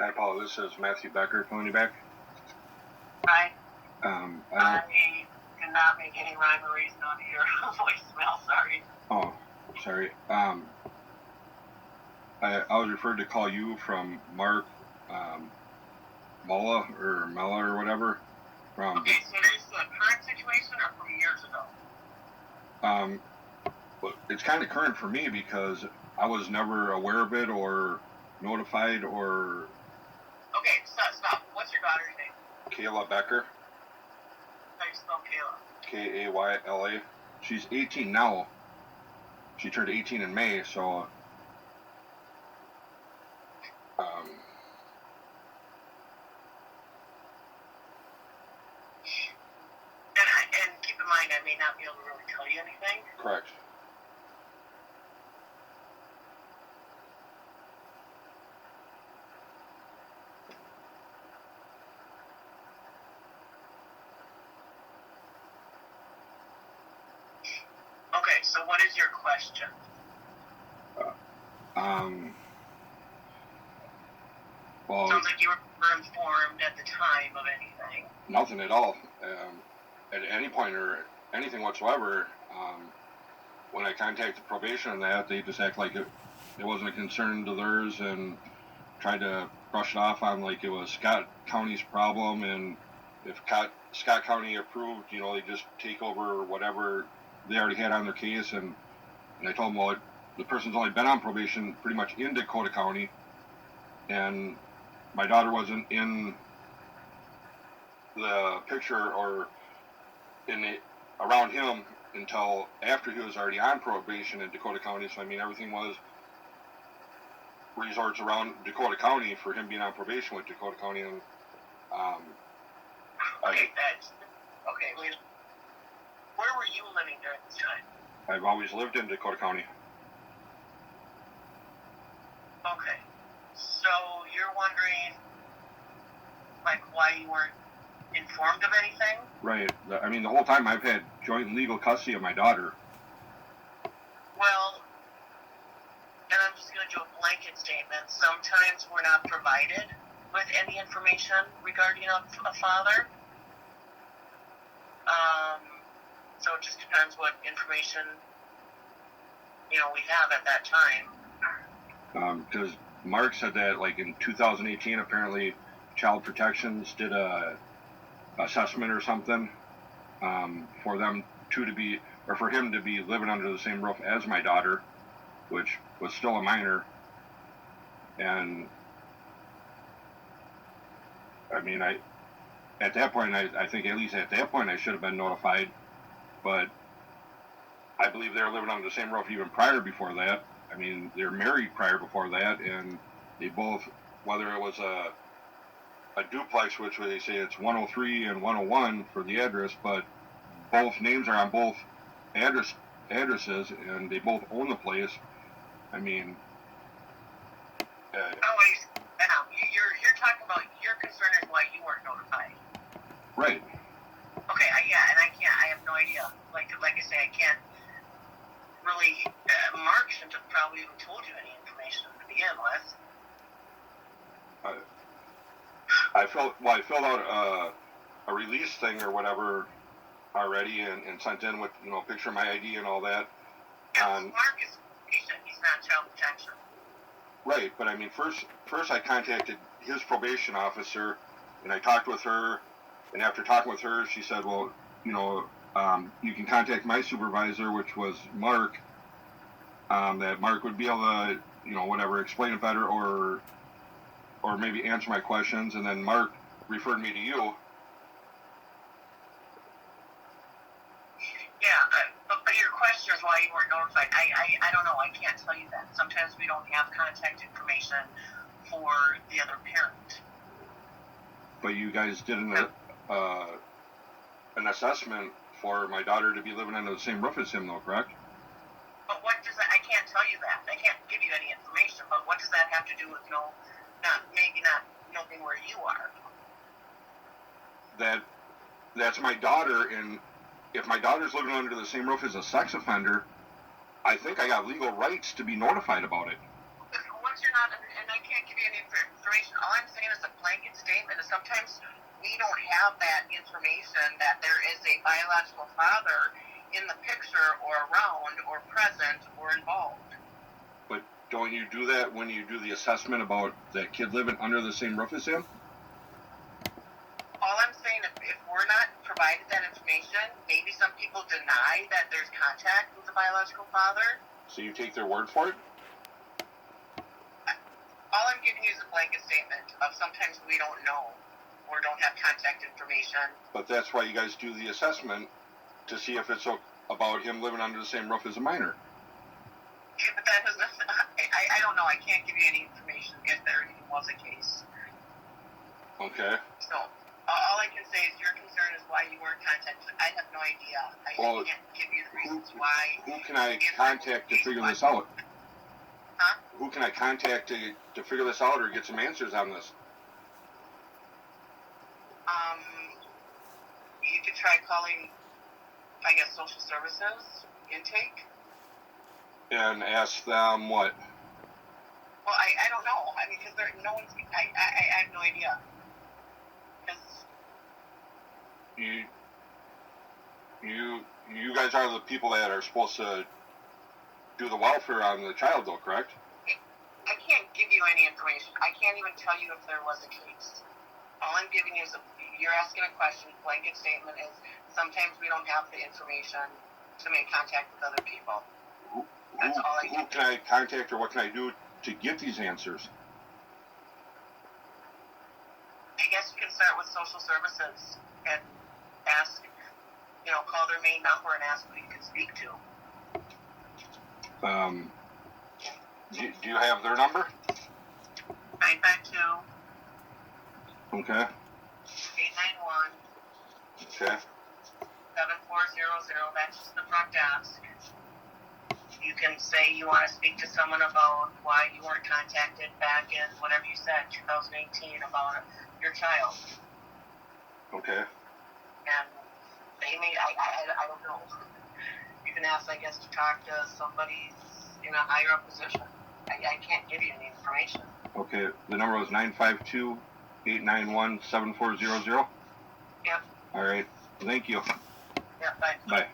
Hi, Paula. This is Matthew Becker calling you back. Hi. I did not make any rhyme or reason on your voicemail. Sorry. Oh, sorry. I was referred to call you from Mark Mulla or Mella or whatever. Okay, so is this the current situation or from years ago? Well, it's kind of current for me because I was never aware of it or notified or. Okay, stop. What's your daughter's name? Kayla Becker. How do you spell Kayla? Kayla. She's 18 now. She turned 18 in May, so. And keep in mind, I may not be able to really tell you anything. Correct. Okay, so what is your question? Well, sounds like you were informed at the time of anything. Nothing at all. At any point or anything whatsoever. When I contacted probation on that, they just act like it wasn't a concern to theirs and tried to brush it off on like it was Scott County's problem, and if Scott County approved, they just take over whatever they already had on their case, and I told them, well, the person's only been on probation pretty much in Dakota County, and my daughter wasn't in the picture or around him until after he was already on probation in Dakota County. So everything was resorts around Dakota County for him being on probation with Dakota County. And okay, wait. Where were you living during this time? I've always lived in Dakota County. Okay, so you're wondering why you weren't informed of anything? Right. The whole time I've had joint legal custody of my daughter. Well, and I'm just going to do a blanket statement. Sometimes we're not provided with any information regarding a father. So it just depends what information, we have at that time. Because Mark said that, in 2018, apparently Child Protections did a assessment or something for them for him to be living under the same roof as my daughter, which was still a minor. And at that point, I think at least at that point I should have been notified, but I believe they were living under the same roof even before that. They were married before that, and they both, whether it was a duplex, which they say it's 103 and 101 for the address, but both names are on both addresses, and they both own the place. You're talking about your concern is why you weren't notified. Right. Okay, I have no idea. Like I say, I can't really, Mark shouldn't have probably even told you any information to begin with. I filled out a release thing or whatever already and sent in with, picture of my ID and all that. Mark is patient, he's not child protection. Right, but first I contacted his probation officer, and I talked with her, and after talking with her, she said, well, you can contact my supervisor, which was Mark, that Mark would be able to, explain it better or maybe answer my questions, and then Mark referred me to you. Yeah, but your question is why you weren't notified. I don't know. I can't tell you that. Sometimes we don't have contact information for the other parent. But you guys did an assessment for my daughter to be living under the same roof as him, though, correct? But what does that? I can't tell you that. I can't give you any information. But what does that have to do with not knowing where you are? That's my daughter, and if my daughter's living under the same roof as a sex offender, I think I got legal rights to be notified about it. Once you're not, and I can't give you any information. All I'm saying information that there is a biological father in the picture or around or present or involved. But don't you do that when you do the assessment about that kid living under the same roof as him? All I'm saying, if we're not provided that information, maybe some people deny that there's contact with the biological father. So you take their word for it? All I'm giving you is a blanket statement of sometimes we don't know or don't have contact information. But that's why you guys do the assessment, to see if it's about him living under the same roof as a minor. Yeah, but that has nothing. I don't know. I can't give you any information if there even was a case. Okay. So all I can say is your concern is why you weren't contacted. I have no idea. I can't give you the reasons why. Who can I contact to figure this out? Huh? Who can I contact to figure this out or get some answers on this? You could try calling, I guess, social services intake. And ask them what? Well, I don't know. I mean, because no one's. I have no idea. Because you guys are the people that are supposed to do the welfare on the child, though, correct? I can't give you any information. I can't even tell you if there was a case. All I'm giving you is you're asking a question. Blanket statement is sometimes we don't have the information to make contact with other people. That's all I Who can I contact or what can I do to get these answers? I guess you can start with social services and ask, call their main number and ask who you can speak to. Do you have their number? 952. Okay. 891. Okay. 7400. That's just the front desk. You can say you want to speak to someone about why you weren't contacted back in whatever you said, 2018, about your child. Okay. And they may, I don't know. You can ask, I guess, to talk to somebody in a higher up position. I can't give you any information. Okay. The number was 952-891-7400? Yep. All right. Thank you. Yep, bye. Bye.